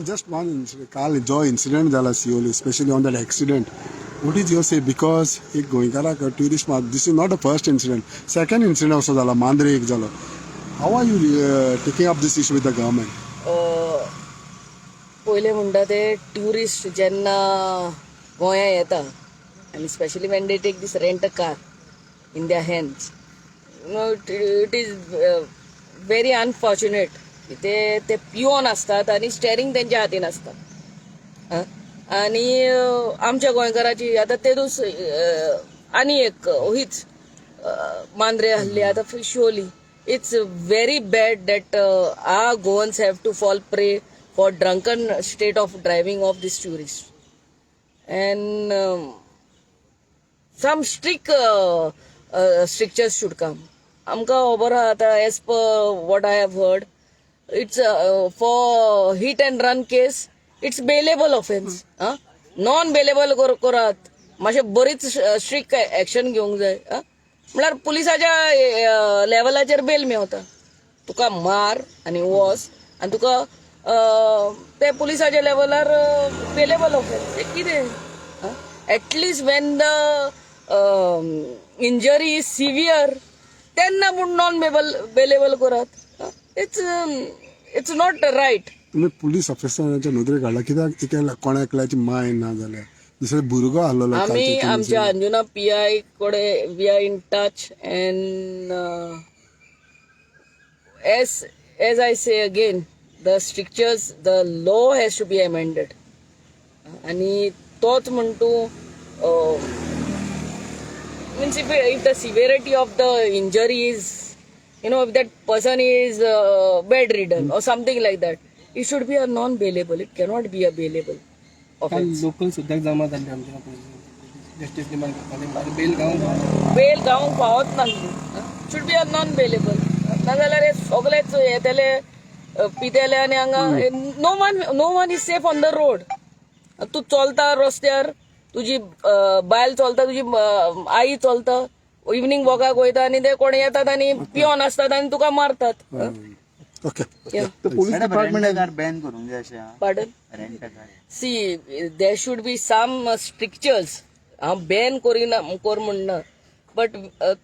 Just one incident. काल जो incident झाला Siolim, especially on that accident. What is your say? Because एक गोंयकाराक tourist mark. This is not the first incident. Second incident also झाला. मांद्रे एक झाला. How are you taking up this issue with the government? पहिले म्हणटा ते tourist जेन्ना गोंया येता आनी specially when they take these rent a car in their hands it is very unfortunate ते पियोन असतात आणि स्टेरिंग त्यांच्या हातीन असता आणि आमच्या गोंयकाराची आता तेदूस आनी एक हीच मांद्रे हल्ली आता Siolim it's very bad that our Goans have to fall prey for drunken state of driving of these tourists. And some strict strictures should come. Amka obara ata as per what I have heard, it's for hit and run case, it's bailable offense. Non-bailable korat. माशे बरीच strict action घेवंक जाय. म्हळ्यार पुलिसाच्या लेवलाचेर bell Mewat. तुका मार आनी was आनी तुका ते पुलिसाच्या लेवलार बेलेबल ऑफेन्स कितें at least when the injury is severe तेन्ना पूण नॉन बेलेबल करात. It's not right. तुम्ही पुलीस ऑफिसरांच्या नदरेक हाडला कित्याक कोणा एकल्याची माय ना जाल्यार दुसरे भुरगो आसलो. आमी आमच्या अंजुना PI कडे we are in touch and as I say again the strictures, the law has to be amended. आणि तोच म्हणतो means if the severity of the injury is, if that person is bedridden or something like that, it should be a non-bailable. It cannot be a bailable offense. Local सुद्धा जमा झाले आमच्या justice demand करताले bell गावंक पावत नासली. should be a non-bailable. नाजाल्यार हे सगळेच येतले पितेले आनी हांगा no one is safe on the road. तू चलता रस्त्यार तुजी बायल चलता तुजी आई चलता इवनिंग वॉकाक वयता आनी ते कोण येतात आनी पियोन असतात आनी तुका मारतात. पुलीस डिपार्टमेंट बॅन करूंक जाय अशें. Pardon see there should be some strictures. हांव बॅन कर म्हणना बट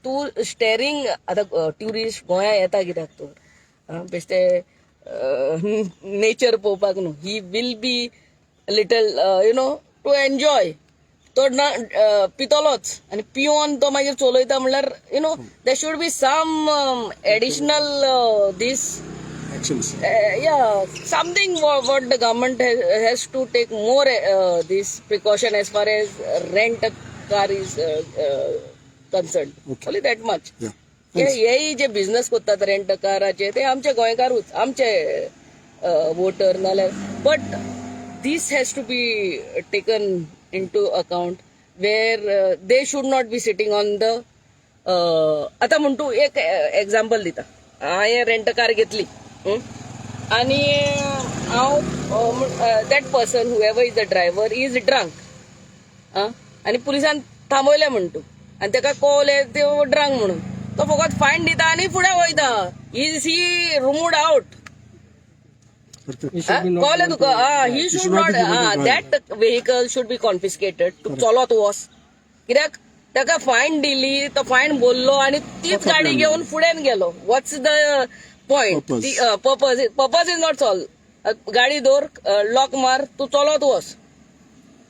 तू स्टेरिंग आतां ट्युरिस्ट गोंया येता कित्याक तर बेश्टे नेचर पळोवपाक न्हू. He will be little to enjoy. तो पितलोच आनी पियोन तो मागीर चलयता म्हणल्यार there should be some additional this something what the government has to take more this precaution as far as rent a car is concerned. Only that much. हेही जे बिझनेस करतात रेंट काराचे ते आमचे गोंयकारूच आमचे वोटर नाल्यार but this has to be taken into account where they should not be sitting on the आतां म्हणटू एक एग्जाम्पल दिता. हांवें रेंट कार घेतली आनी हांव that person whoever is the driver is drunk आनी पुलिसान थांबयलें म्हणटू आनी ताका कळलें ते ड्रंक म्हणून तो फकत फायन दिता आणि फुडें वयता. Is he removed out. कळलें तुका. He should not that vehicle should be confiscated. तू चलत वस कित्याक ताका फायन दिली तो फायन बोललो आणि तीच गाडी घेऊन फुडें गेलो. What's the point. Purpose is not solve. गाडी दवर लॉक मार तू चलत वस.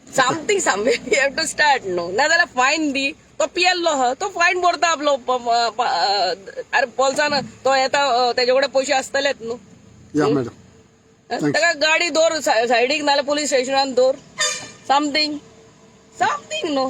Something somewhere you have to start न्हू. नाजाल्यार फायन दी. तो पियल्लो हा तो फायन भरता आपलो. अरे पोलसान तो येता तेजे कडेन पयशे आसतलेच न्हू. ताका गाडी दवर सायडीक नाल्यार पुलीस स्टेशनान दवर. समथिंग न्हू.